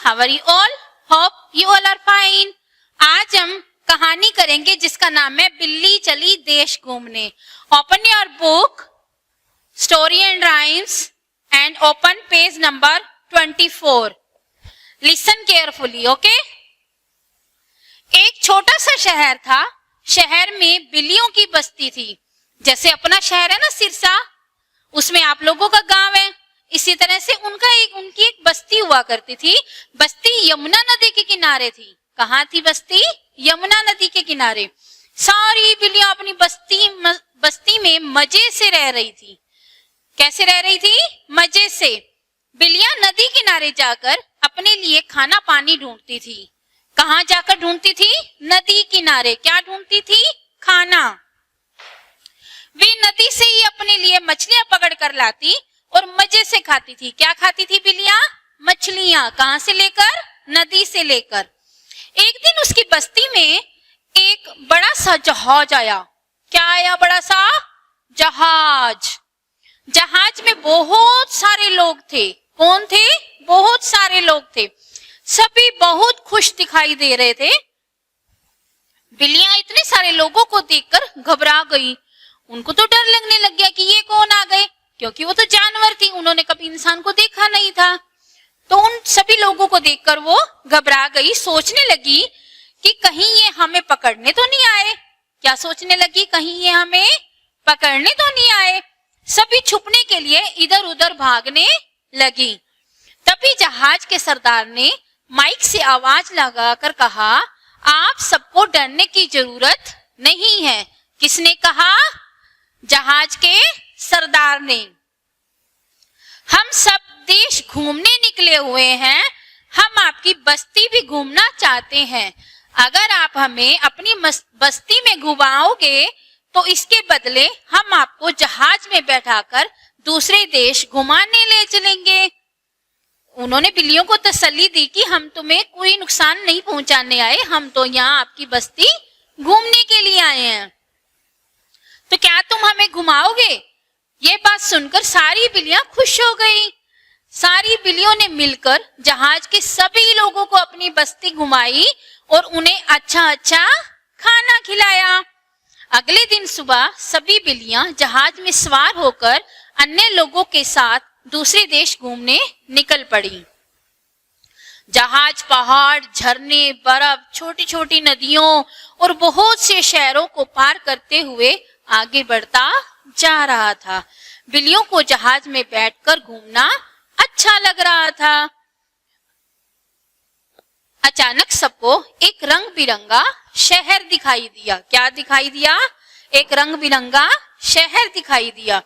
How are you all? Hope you all are fine. आज हम कहानी करेंगे जिसका नाम है बिल्ली चली देश घूमने। Open your book story and rhymes and open page number 24। Listen carefully, okay. एक छोटा सा शहर था। शहर में बिल्लियों की बस्ती थी। जैसे अपना शहर है ना सिरसा, उसमें आप लोगों का गांव है, इसी तरह से उनकी एक बस्ती हुआ करती थी। बस्ती यमुना नदी के किनारे थी। कहाँ थी बस्ती? यमुना नदी के किनारे। सारी बिल्लियां अपनी बस्ती में मजे से रह रही थी। कैसे रह रही थी? मजे से। बिल्लियां नदी किनारे जाकर अपने लिए खाना पानी ढूंढती थी। कहाँ जाकर ढूंढती थी? नदी किनारे। क्या ढूंढती थी? खाना। वे नदी से ही अपने लिए मछलियां पकड़ कर लाती और मजे से खाती थी। क्या खाती थी बिल्लियां? मछलियां। कहां से लेकर? नदी से लेकर। एक दिन उसकी बस्ती में एक बड़ा सा जहाज आया। क्या आया? बड़ा सा जहाज। जहाज में बहुत सारे लोग थे। कौन थे? बहुत सारे लोग थे। सभी बहुत खुश दिखाई दे रहे थे। बिल्लियां इतने सारे लोगों को देखकर घबरा गई। उनको तो डर लगने लग गया कि ये कौन आ गए, क्योंकि वो तो जानवर थी, उन्होंने कभी इंसान को देखा नहीं था। तो उन सभी लोगों को देखकर वो घबरा गई। सोचने लगी कि कहीं ये हमें पकड़ने तो नहीं आए। क्या सोचने लगी? कहीं ये हमें पकड़ने तो नहीं आए। सभी छुपने के लिए इधर उधर भागने लगी। तभी जहाज के सरदार ने माइक से आवाज लगाकर कहा, आप सबको डरने की जरूरत नहीं है। किसने कहा? जहाज के सरदार ने। हम सब देश घूमने निकले हुए हैं। हम आपकी बस्ती भी घूमना चाहते हैं। अगर आप हमें अपनी बस्ती में घुमाओगे तो इसके बदले हम आपको जहाज में बैठाकर दूसरे देश घुमाने ले चलेंगे। उन्होंने बिल्लियों को तसल्ली दी कि हम तुम्हें कोई नुकसान नहीं पहुंचाने आए, हम तो यहाँ आपकी बस्ती घूमने के लिए आए हैं। तो क्या तुम हमें घुमाओगे? ये बात सुनकर सारी बिल्लियां खुश हो गई। सारी बिल्लियों ने मिलकर जहाज के सभी लोगों को अपनी बस्ती घुमाई और उन्हें अच्छा अच्छा खाना खिलाया। अगले दिन सुबह सभी बिल्लियां जहाज में सवार होकर अन्य लोगों के साथ दूसरे देश घूमने निकल पड़ी। जहाज पहाड़, झरने, बर्फ, छोटी छोटी नदियों और बहुत से शहरों को पार करते हुए आगे बढ़ता जा रहा था। बिल्लियों को जहाज में बैठकर घूमना अच्छा लग रहा था। अचानक सबको एक रंग बिरंगा शहर दिखाई दिया। क्या दिखाई दिया? एक रंग बिरंगा शहर दिखाई दिया।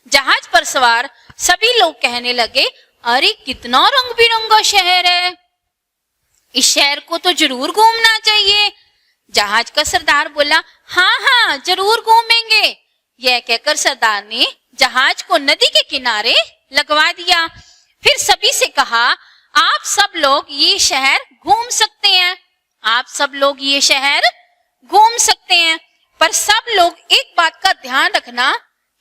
जहाज पर सवार सभी लोग कहने लगे, अरे कितना रंग बिरंगा शहर है, इस शहर को तो जरूर घूमना चाहिए। जहाज का सरदार बोला, हाँ हाँ जरूर घूमेंगे। यह कहकर सरदार ने जहाज को नदी के किनारे लगवा दिया। फिर सभी से कहा, आप सब लोग ये शहर घूम सकते हैं। आप सब लोग ये शहर घूम सकते हैं, पर सब लोग एक बात का ध्यान रखना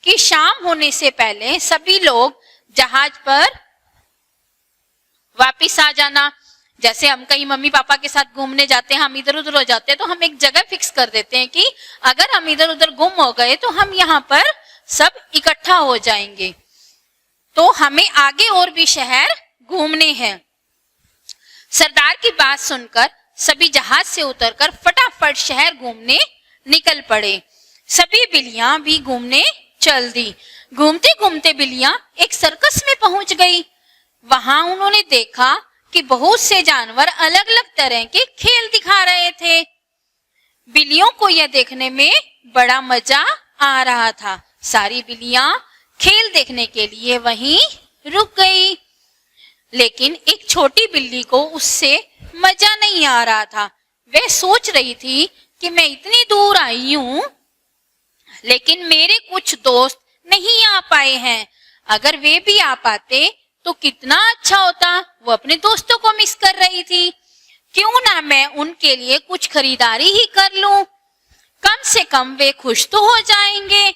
कि शाम होने से पहले सभी लोग जहाज पर वापिस आ जाना। जैसे हम कहीं मम्मी पापा के साथ घूमने जाते हैं, हम इधर उधर हो जाते हैं, तो हम एक जगह फिक्स कर देते हैं कि अगर हम इधर उधर गुम हो गए तो हम यहाँ पर सब इकट्ठा हो जाएंगे। तो हमें आगे और भी शहर घूमने हैं। सरदार की बात सुनकर सभी जहाज से उतरकर फटाफट शहर घूमने निकल पड़े। सभी बिल्लियां भी घूमने चल दी। घूमते घूमते बिल्लियां एक सर्कस में पहुंच गई। वहां उन्होंने देखा कि बहुत से जानवर अलग अलग तरह के खेल दिखा रहे थे। बिल्लियों को यह देखने में बड़ा मजा आ रहा था। सारी बिल्लियां खेल देखने के लिए वहीं रुक गई, लेकिन एक छोटी बिल्ली को उससे मजा नहीं आ रहा था। वह सोच रही थी कि मैं इतनी दूर आई हूं, लेकिन मेरे कुछ दोस्त नहीं आ पाए हैं। अगर वे भी आ पाते तो कितना अच्छा होता। वो अपने दोस्तों को मिस कर रही थी। क्यों ना मैं उनके लिए कुछ खरीदारी ही कर लूं, कम से कम वे खुश तो हो जाएंगे।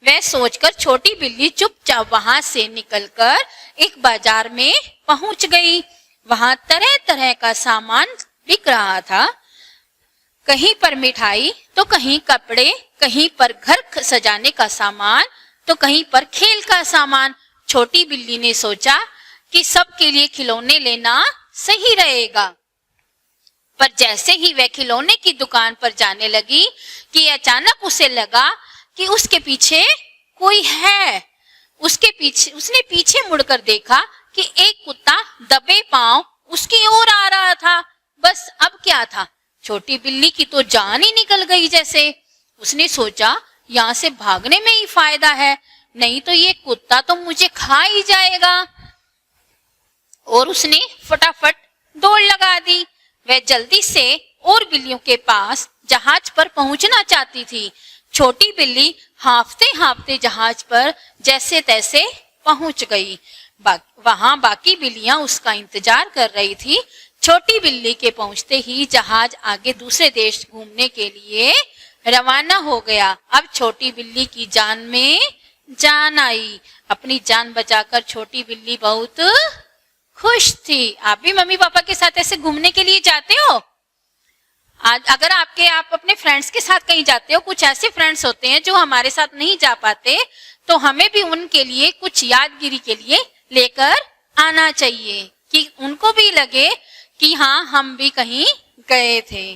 वह सोचकर छोटी बिल्ली चुपचाप वहां से निकलकर एक बाजार में पहुंच गई। वहां तरह तरह का सामान बिक रहा था। कहीं पर मिठाई तो कहीं कपड़े, कहीं पर घर सजाने का सामान तो कहीं पर खेल का सामान। छोटी बिल्ली ने सोचा कि सबके लिए खिलौने लेना सही रहेगा। पर जैसे ही वह खिलौने की दुकान पर जाने लगी कि अचानक उसे लगा कि उसके पीछे कोई है। उसने पीछे मुड़कर देखा कि एक कुत्ता दबे पांव उसकी ओर आ रहा था। बस अब क्या था, छोटी बिल्ली की तो जान ही निकल गई जैसे। उसने सोचा यहाँ से भागने में ही फायदा है, नहीं तो ये कुत्ता तो मुझे खा ही जाएगा। और उसने फटाफट दौड़ लगा दी। वह जल्दी से और बिल्लियों के पास जहाज पर पहुंचना चाहती थी। छोटी बिल्ली हांफते हांफते जहाज पर जैसे तैसे पहुंच गई। वहां बाकी बिल्लियां उसका इंतजार कर रही थी। छोटी बिल्ली के पहुंचते ही जहाज आगे दूसरे देश घूमने के लिए रवाना हो गया। अब छोटी बिल्ली की जान में जान आई। अपनी जान बचाकर छोटी बिल्ली बहुत खुश थी। आप भी मम्मी पापा के साथ ऐसे घूमने के लिए जाते हो? अगर आप अपने फ्रेंड्स के साथ कहीं जाते हो, कुछ ऐसे फ्रेंड्स होते हैं जो हमारे साथ नहीं जा पाते, तो हमें भी उनके लिए कुछ यादगिरी के लिए लेकर आना चाहिए कि उनको भी लगे कि हाँ हम भी कहीं गए थे।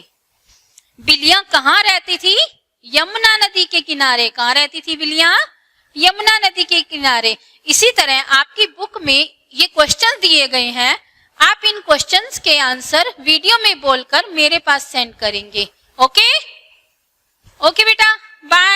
बिल्लियां कहाँ रहती थी? यमुना नदी के किनारे। कहाँ रहती थी बिल्लियां? यमुना नदी के किनारे। इसी तरह आपकी बुक में ये क्वेश्चन दिए गए हैं। आप इन क्वेश्चंस के आंसर वीडियो में बोलकर मेरे पास सेंड करेंगे। ओके बेटा, बाय।